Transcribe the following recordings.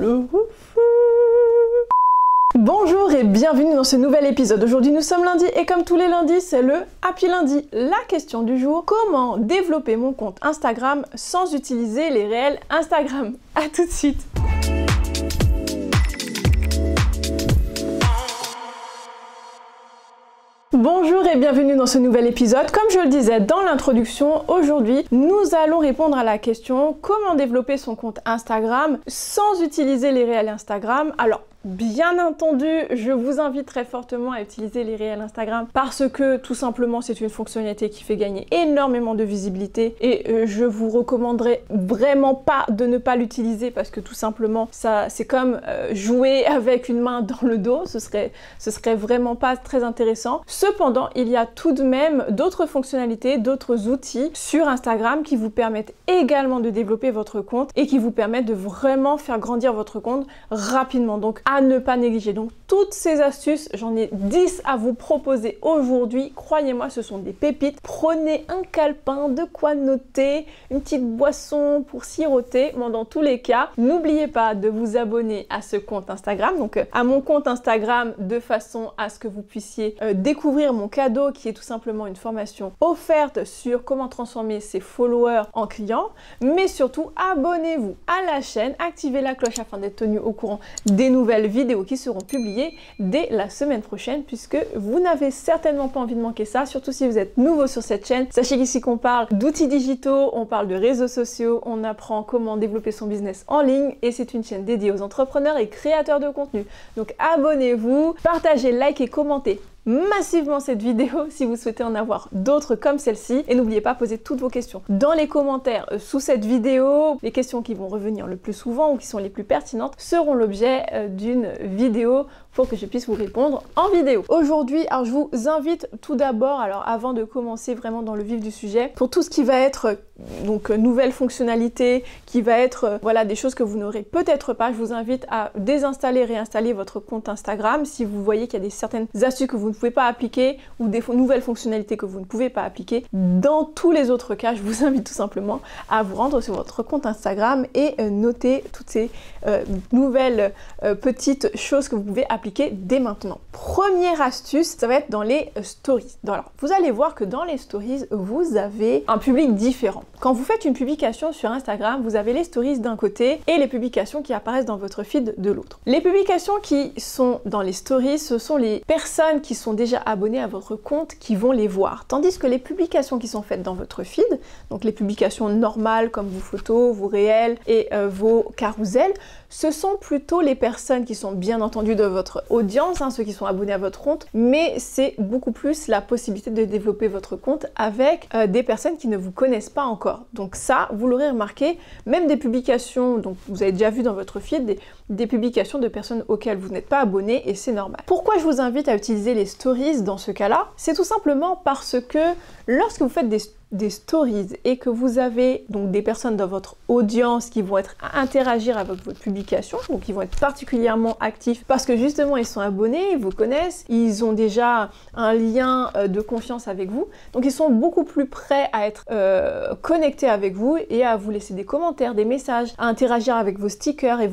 le refais. Bonjour et bienvenue dans ce nouvel épisode. Aujourd'hui nous sommes lundi et comme tous les lundis c'est le Happy Lundi. La question du jour, comment développer mon compte Instagram sans utiliser les réels Instagram? A tout de suite. Bonjour et bienvenue dans ce nouvel épisode. Comme je le disais dans l'introduction, aujourd'hui nous allons répondre à la question comment développer son compte Instagram sans utiliser les réels Instagram. Alors bien entendu, je vous invite très fortement à utiliser les réels Instagram parce que tout simplement c'est une fonctionnalité qui fait gagner énormément de visibilité et je vous recommanderais vraiment pas de ne pas l'utiliser parce que tout simplement ça c'est comme jouer avec une main dans le dos, ce serait vraiment pas très intéressant. Cependant, il y a tout de même d'autres fonctionnalités, d'autres outils sur Instagram qui vous permettent également de développer votre compte et qui vous permettent de vraiment faire grandir votre compte rapidement. Donc à ne pas négliger. Donc toutes ces astuces, j'en ai 10 à vous proposer aujourd'hui. Croyez-moi, ce sont des pépites. Prenez un calepin, de quoi noter, une petite boisson pour siroter. Bon, dans tous les cas, n'oubliez pas de vous abonner à ce compte Instagram, donc à mon compte Instagram, de façon à ce que vous puissiez découvrir mon cadeau qui est tout simplement une formation offerte sur comment transformer ses followers en clients. Mais surtout, abonnez-vous à la chaîne, activez la cloche afin d'être tenu au courant des nouvelles vidéos qui seront publiées dès la semaine prochaine puisque vous n'avez certainement pas envie de manquer ça, surtout si vous êtes nouveau sur cette chaîne. Sachez qu'ici qu'on parle d'outils digitaux, on parle de réseaux sociaux, on apprend comment développer son business en ligne et c'est une chaîne dédiée aux entrepreneurs et créateurs de contenu. Donc abonnez-vous, partagez, likez, commentez massivement cette vidéo si vous souhaitez en avoir d'autres comme celle-ci et n'oubliez pas de poser toutes vos questions dans les commentaires sous cette vidéo. Les questions qui vont revenir le plus souvent ou qui sont les plus pertinentes seront l'objet d'une vidéo pour que je puisse vous répondre en vidéo. Aujourd'hui, alors je vous invite tout d'abord, alors avant de commencer vraiment dans le vif du sujet, pour tout ce qui va être donc nouvelles fonctionnalités, qui va être voilà des choses que vous n'aurez peut-être pas, je vous invite à désinstaller, réinstaller votre compte Instagram si vous voyez qu'il y a certaines astuces que vous ne pouvez pas appliquer ou des nouvelles fonctionnalités que vous ne pouvez pas appliquer. Dans tous les autres cas, je vous invite tout simplement à vous rendre sur votre compte Instagram et noter toutes ces nouvelles petites choses que vous pouvez appliquer dès maintenant. Première astuce, ça va être dans les stories. Alors, vous allez voir que dans les stories, vous avez un public différent. Quand vous faites une publication sur Instagram, vous avez les stories d'un côté et les publications qui apparaissent dans votre feed de l'autre. Les publications qui sont dans les stories, ce sont les personnes qui sont déjà abonnées à votre compte qui vont les voir. Tandis que les publications qui sont faites dans votre feed, donc les publications normales comme vos photos, vos réels et vos carousels, ce sont plutôt les personnes qui sont bien entendu de votre audience, ceux qui sont abonnés à votre compte, mais c'est beaucoup plus la possibilité de développer votre compte avec des personnes qui ne vous connaissent pas encore. Donc ça, vous l'aurez remarqué, même des publications, donc vous avez déjà vu dans votre feed, des publications de personnes auxquelles vous n'êtes pas abonné et c'est normal. Pourquoi je vous invite à utiliser les stories dans ce cas-là? C'est tout simplement parce que lorsque vous faites des stories et que vous avez donc des personnes dans votre audience qui vont être à interagir avec votre publication, donc ils vont être particulièrement actifs parce que justement ils sont abonnés, ils vous connaissent, ils ont déjà un lien de confiance avec vous, donc ils sont beaucoup plus prêts à être connectés avec vous et à vous laisser des commentaires, des messages, à interagir avec vos stickers et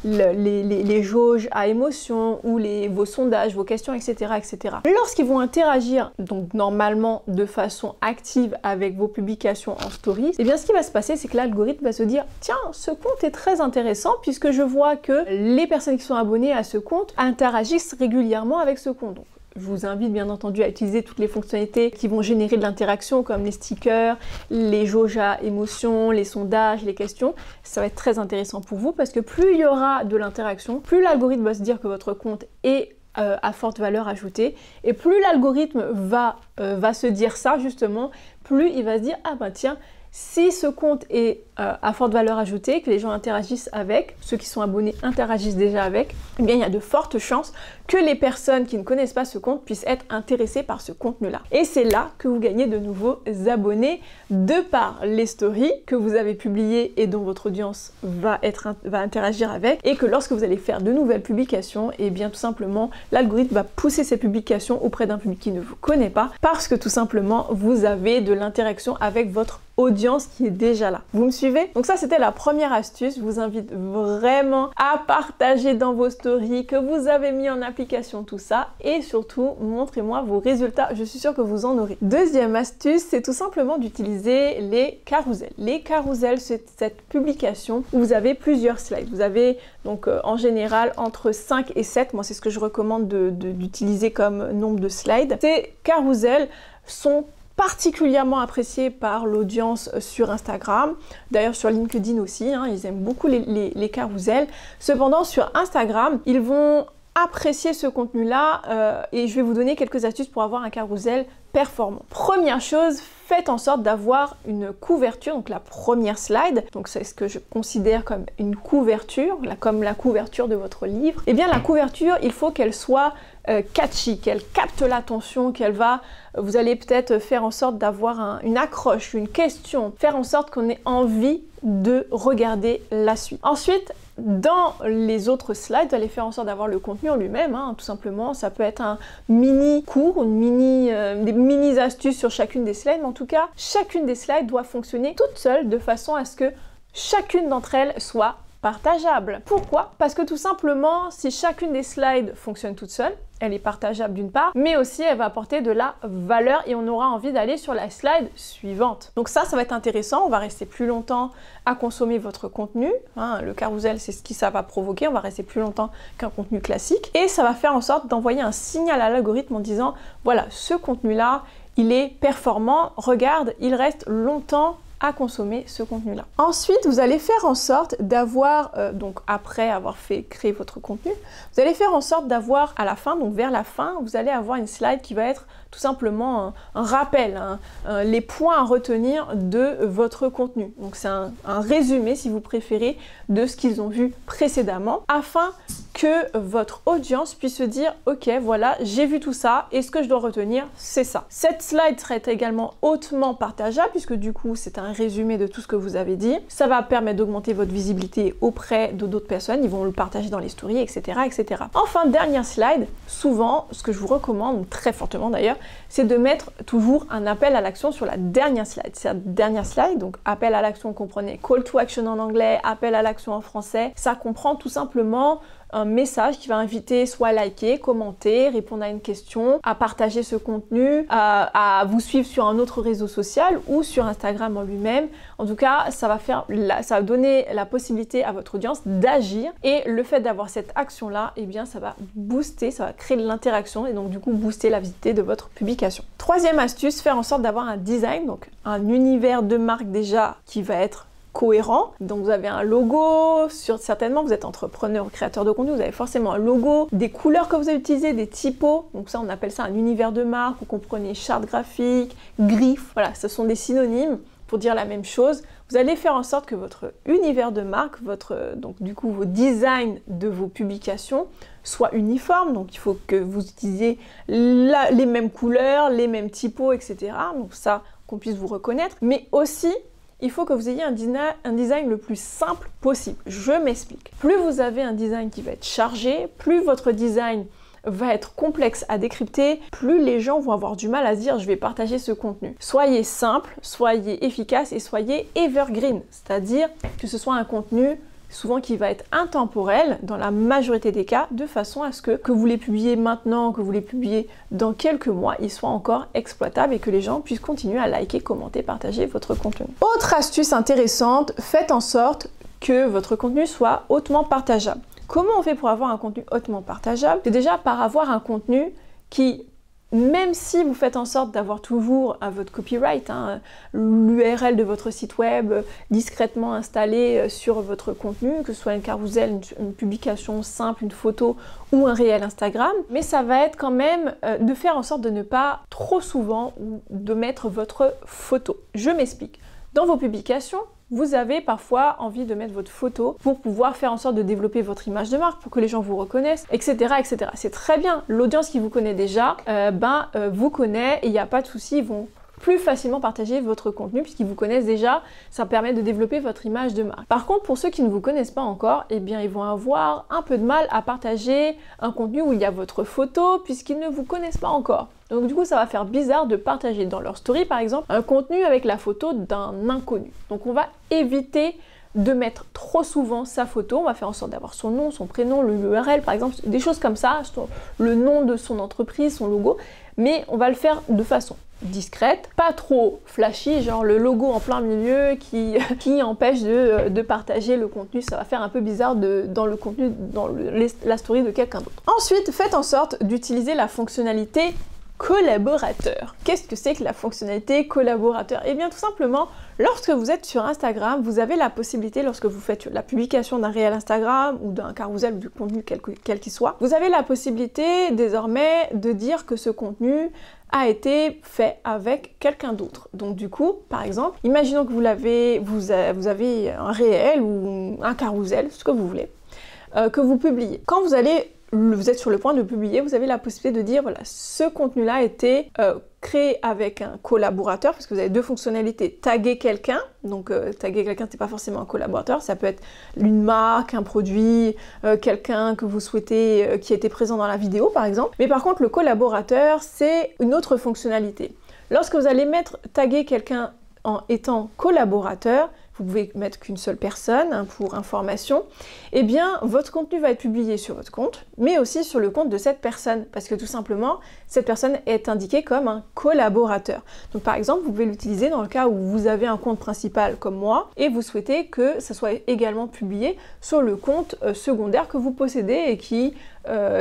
les jauges à émotion ou vos sondages, vos questions, etc. etc. Lorsqu'ils vont interagir donc normalement de façon active avec vos publications en stories, et bien ce qui va se passer, c'est que l'algorithme va se dire tiens, ce compte est très intéressant puisque je vois que les personnes qui sont abonnées à ce compte interagissent régulièrement avec ce compte. Donc, je vous invite bien entendu à utiliser toutes les fonctionnalités qui vont générer de l'interaction comme les stickers, les jauges à émotions, les sondages, les questions. Ça va être très intéressant pour vous parce que plus il y aura de l'interaction, plus l'algorithme va se dire que votre compte est à forte valeur ajoutée et plus l'algorithme va se dire ça justement, plus il va se dire ah bah tiens, si ce compte est à forte valeur ajoutée, que les gens interagissent avec, ceux qui sont abonnés interagissent déjà avec, eh bien il y a de fortes chances que les personnes qui ne connaissent pas ce compte puissent être intéressées par ce contenu-là. Et c'est là que vous gagnez de nouveaux abonnés de par les stories que vous avez publiées et dont votre audience va interagir avec, et que lorsque vous allez faire de nouvelles publications, et bien tout simplement l'algorithme va pousser ces publications auprès d'un public qui ne vous connaît pas, parce que tout simplement vous avez de l'interaction avec votre audience qui est déjà là. Vous me suivez? suivez? Donc ça, c'était la première astuce. Je vous invite vraiment à partager dans vos stories que vous avez mis en application tout ça et surtout, montrez-moi vos résultats. Je suis sûre que vous en aurez. Deuxième astuce, c'est tout simplement d'utiliser les carousels. Les carousels, c'est cette publication où vous avez plusieurs slides. Vous avez donc en général entre 5 et 7. Moi, c'est ce que je recommande d'utiliser comme nombre de slides. Ces carousels sont particulièrement appréciés par l'audience sur Instagram, d'ailleurs sur LinkedIn aussi, hein, ils aiment beaucoup les carousels. Cependant, sur Instagram, ils vont apprécier ce contenu-là et je vais vous donner quelques astuces pour avoir un carrousel performant. Première chose, faites en sorte d'avoir une couverture, donc la première slide, donc c'est ce que je considère comme une couverture, comme la couverture de votre livre. Et bien la couverture, il faut qu'elle soit catchy, qu'elle capte l'attention, vous allez peut-être faire en sorte d'avoir une accroche, une question, faire en sorte qu'on ait envie de regarder la suite. Ensuite, dans les autres slides, vous allez faire en sorte d'avoir le contenu en lui-même, hein, tout simplement. Ça peut être un mini cours, des mini astuces sur chacune des slides, mais en tout cas, chacune des slides doit fonctionner toute seule de façon à ce que chacune d'entre elles soit partageable. Pourquoi? Parce que tout simplement, si chacune des slides fonctionne toute seule, elle est partageable d'une part, mais aussi elle va apporter de la valeur et on aura envie d'aller sur la slide suivante. Donc ça va être intéressant, on va rester plus longtemps à consommer votre contenu. Hein, le carrousel, c'est ce qui ça va provoquer, on va rester plus longtemps qu'un contenu classique. Et ça va faire en sorte d'envoyer un signal à l'algorithme en disant, voilà, ce contenu-là, il est performant, regarde, il reste longtemps à consommer ce contenu-là. Ensuite, vous allez faire en sorte d'avoir, donc après avoir créé votre contenu, vous allez faire en sorte d'avoir à la fin, donc vers la fin, vous allez avoir une slide qui va être tout simplement un rappel, les points à retenir de votre contenu. Donc c'est un résumé, si vous préférez, de ce qu'ils ont vu précédemment, afin que votre audience puisse se dire « Ok, voilà, j'ai vu tout ça et ce que je dois retenir, c'est ça ». Cette slide serait également hautement partageable puisque du coup, c'est un résumé de tout ce que vous avez dit. Ça va permettre d'augmenter votre visibilité auprès d'autres personnes. Ils vont le partager dans les stories, etc., etc. Enfin, dernière slide, souvent, ce que je vous recommande, très fortement d'ailleurs, c'est de mettre toujours un appel à l'action sur la dernière slide. C'est la dernière slide, donc appel à l'action, comprenez, call to action en anglais, appel à l'action en français. Ça comprend tout simplement un message qui va inviter soit à liker, commenter, répondre à une question, à partager ce contenu, à vous suivre sur un autre réseau social ou sur Instagram en lui-même. En tout cas, ça va donner la possibilité à votre audience d'agir et le fait d'avoir cette action-là, eh bien, ça va booster, ça va créer de l'interaction et donc du coup booster la visibilité de votre publication. Troisième astuce, faire en sorte d'avoir un design, donc un univers de marque déjà qui va être cohérent. Donc vous avez un logo, certainement vous êtes entrepreneur ou créateur de contenu, vous avez forcément un logo, des couleurs que vous avez utilisées, des typos, donc ça on appelle ça un univers de marque, vous comprenez charte graphique, griffe, voilà, ce sont des synonymes pour dire la même chose. Vous allez faire en sorte que votre univers de marque, donc du coup vos designs de vos publications soient uniformes, donc il faut que vous utilisiez les mêmes couleurs, les mêmes typos, etc. Donc ça, qu'on puisse vous reconnaître, mais aussi il faut que vous ayez un design le plus simple possible. Je m'explique. Plus vous avez un design qui va être chargé, plus votre design va être complexe à décrypter, plus les gens vont avoir du mal à se dire je vais partager ce contenu. Soyez simple, soyez efficace et soyez evergreen, c'est-à-dire que ce soit un contenu souvent qui va être intemporel dans la majorité des cas, de façon à ce que vous les publiez maintenant, que vous les publiez dans quelques mois, ils soient encore exploitables et que les gens puissent continuer à liker, commenter, partager votre contenu. Autre astuce intéressante, faites en sorte que votre contenu soit hautement partageable. Comment on fait pour avoir un contenu hautement partageable? C'est déjà par avoir un contenu qui, même si vous faites en sorte d'avoir toujours votre copyright, l'URL de votre site web discrètement installé sur votre contenu, que ce soit un carousel, une publication simple, une photo ou un réel Instagram, mais ça va être quand même de faire en sorte de ne pas trop souvent de mettre votre photo. Je m'explique. Dans vos publications, vous avez parfois envie de mettre votre photo pour pouvoir faire en sorte de développer votre image de marque, pour que les gens vous reconnaissent, etc. etc. C'est très bien. L'audience qui vous connaît déjà, vous connaît et il n'y a pas de souci, ils vont plus facilement partager votre contenu puisqu'ils vous connaissent déjà, ça permet de développer votre image de marque. Par contre, pour ceux qui ne vous connaissent pas encore, eh bien ils vont avoir un peu de mal à partager un contenu où il y a votre photo puisqu'ils ne vous connaissent pas encore. Donc du coup, ça va faire bizarre de partager dans leur story par exemple un contenu avec la photo d'un inconnu. Donc on va éviter de mettre trop souvent sa photo, on va faire en sorte d'avoir son nom, son prénom, l'URL par exemple, des choses comme ça, le nom de son entreprise, son logo, mais on va le faire de façon discrète, pas trop flashy, genre le logo en plein milieu qui empêche de partager le contenu, ça va faire un peu bizarre dans le contenu, dans la story de quelqu'un d'autre. Ensuite, faites en sorte d'utiliser la fonctionnalité collaborateur. Qu'est-ce que c'est que la fonctionnalité collaborateur? Eh bien tout simplement, lorsque vous êtes sur Instagram, vous avez la possibilité, lorsque vous faites la publication d'un réel Instagram ou d'un carousel ou du contenu quel qu'il soit, vous avez la possibilité désormais de dire que ce contenu a été fait avec quelqu'un d'autre. Donc du coup, par exemple, imaginons que vous avez un réel ou un carousel, ce que vous voulez, que vous publiez. Quand vous êtes sur le point de publier, vous avez la possibilité de dire, voilà, ce contenu-là a été créé avec un collaborateur, parce que vous avez deux fonctionnalités. Taguer quelqu'un, donc taguer quelqu'un, c'est pas forcément un collaborateur, ça peut être une marque, un produit, quelqu'un que vous souhaitez, qui était présent dans la vidéo, par exemple. Mais par contre, le collaborateur, c'est une autre fonctionnalité. Lorsque vous allez taguer quelqu'un en étant collaborateur, vous pouvez mettre qu'une seule personne hein, pour information, eh bien votre contenu va être publié sur votre compte, mais aussi sur le compte de cette personne, parce que tout simplement, cette personne est indiquée comme un collaborateur. Donc par exemple, vous pouvez l'utiliser dans le cas où vous avez un compte principal comme moi, et vous souhaitez que ça soit également publié sur le compte secondaire que vous possédez et qui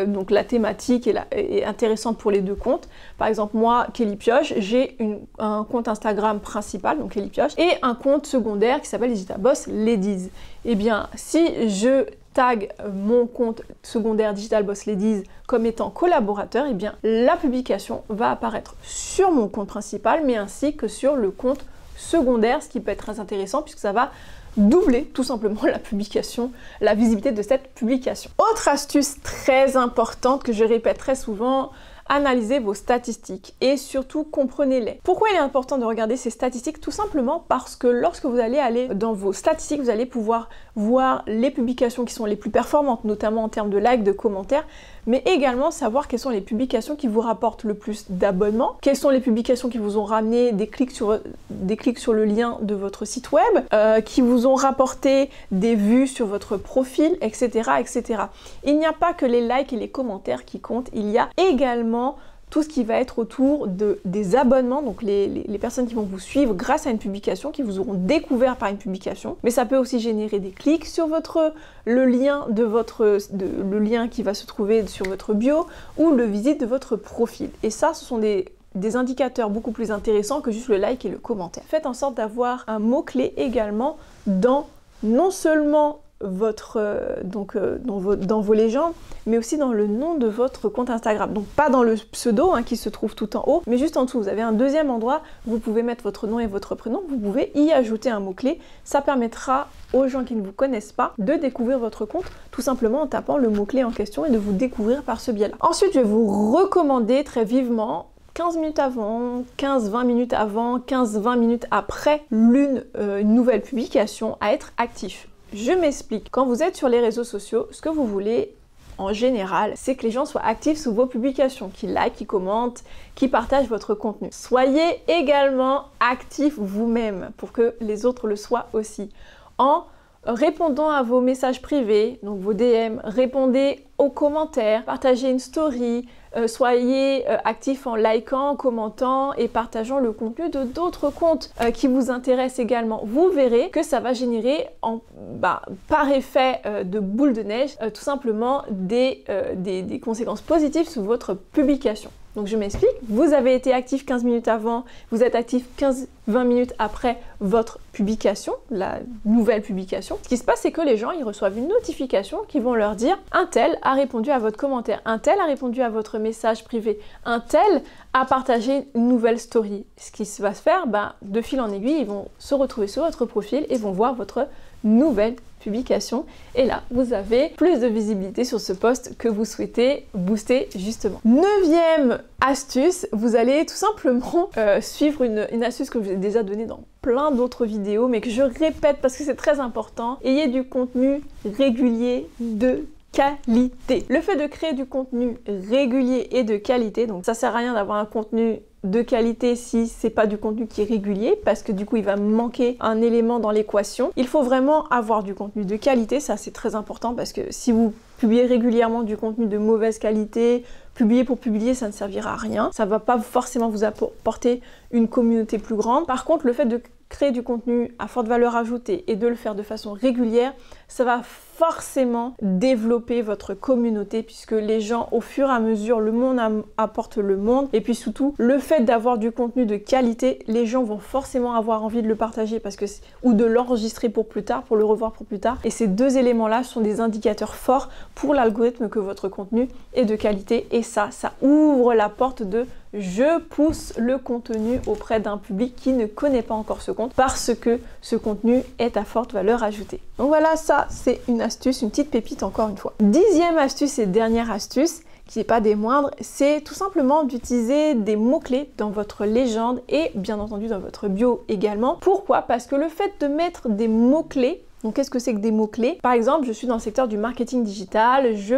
donc la thématique est intéressante pour les deux comptes. Par exemple, moi, Kelly Pioche, j'ai un compte Instagram principal, donc Kelly Pioche, et un compte secondaire qui s'appelle Digital Boss Ladies. Eh bien, si je tag mon compte secondaire Digital Boss Ladies comme étant collaborateur, eh bien, la publication va apparaître sur mon compte principal, mais ainsi que sur le compte secondaire, ce qui peut être très intéressant puisque ça va doubler tout simplement la publication, la visibilité de cette publication. Autre astuce très importante que je répète très souvent, analysez vos statistiques et surtout comprenez-les. Pourquoi il est important de regarder ces statistiques? Tout simplement parce que lorsque vous allez aller dans vos statistiques, vous allez pouvoir voir les publications qui sont les plus performantes, notamment en termes de likes, de commentaires, mais également savoir quelles sont les publications qui vous rapportent le plus d'abonnements, quelles sont les publications qui vous ont ramené des clics sur le lien de votre site web, qui vous ont rapporté des vues sur votre profil, etc., etc. Il n'y a pas que les likes et les commentaires qui comptent, il y a également tout ce qui va être autour des abonnements, donc les personnes qui vont vous suivre grâce à une publication, qui vous auront découvert par une publication. Mais ça peut aussi générer des clics sur le lien qui va se trouver sur votre bio ou le visite de votre profil. Et ça, ce sont des indicateurs beaucoup plus intéressants que juste le like et le commentaire. Faites en sorte d'avoir un mot-clé également dans non seulement dans vos légendes, mais aussi dans le nom de votre compte Instagram. Donc pas dans le pseudo qui se trouve tout en haut, mais juste en dessous. Vous avez un deuxième endroit où vous pouvez mettre votre nom et votre prénom. Vous pouvez y ajouter un mot-clé. Ça permettra aux gens qui ne vous connaissent pas de découvrir votre compte tout simplement en tapant le mot-clé en question et de vous découvrir par ce biais-là. Ensuite, je vais vous recommander très vivement 15 minutes avant, 15-20 minutes avant, 15-20 minutes après une nouvelle publication à être actif. Je m'explique. Quand vous êtes sur les réseaux sociaux, ce que vous voulez en général, c'est que les gens soient actifs sous vos publications, qu'ils likent, qu'ils commentent, qu'ils partagent votre contenu. Soyez également actifs vous-même pour que les autres le soient aussi. En répondant à vos messages privés, donc vos DM, répondez aux commentaires, partagez une story, soyez actifs en likant, en commentant et partageant le contenu de d'autres comptes qui vous intéressent également. Vous verrez que ça va générer par effet de boule de neige tout simplement des conséquences positives sur votre publication. Donc je m'explique, vous avez été actif 15 minutes avant, vous êtes actif 15-20 minutes après votre publication, la nouvelle publication. Ce qui se passe, c'est que les gens, ils reçoivent une notification qui vont leur dire « un tel a répondu à votre commentaire, un tel a répondu à votre message privé, un tel a partagé une nouvelle story ». Ce qui va se faire, de fil en aiguille, ils vont se retrouver sur votre profil et vont voir votre nouvelle publication et là vous avez plus de visibilité sur ce post que vous souhaitez booster justement. 9e astuce, vous allez tout simplement suivre une astuce que je vous ai déjà donnée dans plein d'autres vidéos mais que je répète parce que c'est très important. Ayez du contenu régulier de qualité. Le fait de créer du contenu régulier et de qualité, donc ça sert à rien d'avoir un contenu de qualité si c'est pas du contenu qui est régulier parce que du coup il va manquer un élément dans l'équation. Il faut vraiment avoir du contenu de qualité, ça c'est très important parce que si vous publiez régulièrement du contenu de mauvaise qualité, publier pour publier, ça ne servira à rien. Ça va pas forcément vous apporter une communauté plus grande. Par contre, le fait de créer du contenu à forte valeur ajoutée et de le faire de façon régulière, ça va forcément développer votre communauté puisque les gens, au fur et à mesure, le monde apporte le monde et puis surtout, le fait d'avoir du contenu de qualité, les gens vont forcément avoir envie de le partager parce que ou de l'enregistrer pour plus tard, pour le revoir pour plus tard. Et ces deux éléments-là sont des indicateurs forts pour l'algorithme que votre contenu est de qualité et ça ouvre la porte de je pousse le contenu auprès d'un public qui ne connaît pas encore ce compte parce que ce contenu est à forte valeur ajoutée. Donc voilà, ça c'est une astuce, une petite pépite encore une fois. 10e astuce et dernière astuce, qui n'est pas des moindres, c'est tout simplement d'utiliser des mots-clés dans votre légende et bien entendu dans votre bio également. Pourquoi? Parce que le fait de mettre des mots-clés, donc qu'est-ce que c'est que des mots-clés? Par exemple, je suis dans le secteur du marketing digital, je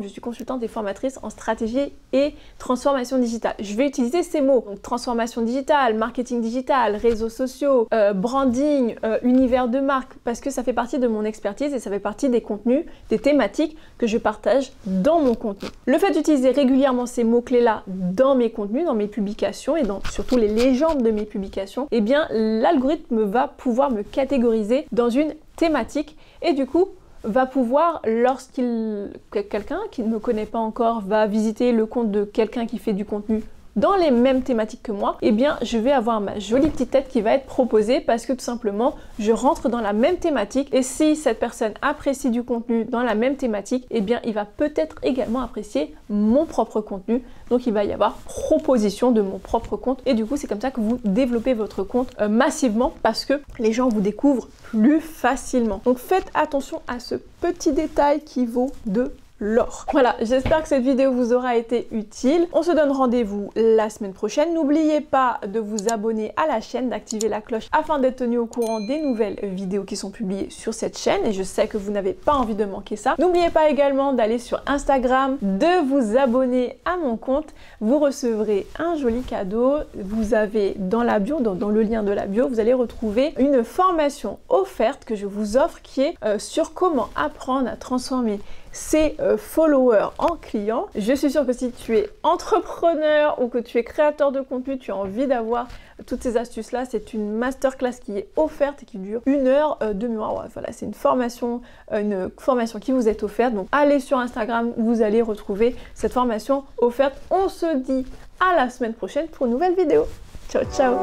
suis consultante et formatrice en stratégie et transformation digitale. Je vais utiliser ces mots, donc transformation digitale, marketing digital, réseaux sociaux, branding, univers de marque, parce que ça fait partie de mon expertise et ça fait partie des contenus, des thématiques que je partage dans mon contenu. Le fait d'utiliser régulièrement ces mots-clés-là dans mes contenus, dans mes publications et dans surtout les légendes de mes publications, eh bien l'algorithme va pouvoir me catégoriser dans une thématique et du coup va pouvoir, quelqu'un qui ne me connaît pas encore va visiter le compte de quelqu'un qui fait du contenu dans les mêmes thématiques que moi, eh bien je vais avoir ma jolie petite tête qui va être proposée parce que tout simplement je rentre dans la même thématique et si cette personne apprécie du contenu dans la même thématique, eh bien il va peut-être également apprécier mon propre contenu. Donc il va y avoir proposition de mon propre compte et du coup c'est comme ça que vous développez votre compte massivement parce que les gens vous découvrent plus facilement. Donc faites attention à ce petit détail qui vaut de l'or. Voilà, j'espère que cette vidéo vous aura été utile. On se donne rendez-vous la semaine prochaine. N'oubliez pas de vous abonner à la chaîne, d'activer la cloche afin d'être tenu au courant des nouvelles vidéos qui sont publiées sur cette chaîne et je sais que vous n'avez pas envie de manquer ça. N'oubliez pas également d'aller sur Instagram, de vous abonner à mon compte. Vous recevrez un joli cadeau. Vous avez dans la bio, dans le lien de la bio, vous allez retrouver une formation offerte que je vous offre qui est sur comment apprendre à transformer ses followers en clients. Je suis sûre que si tu es entrepreneur ou que tu es créateur de contenu, tu as envie d'avoir toutes ces astuces là, c'est une masterclass qui est offerte et qui dure 1 heure de mémoire. Ouais, voilà, c'est une formation qui vous est offerte. Donc allez sur Instagram, vous allez retrouver cette formation offerte. On se dit à la semaine prochaine pour une nouvelle vidéo. Ciao ciao.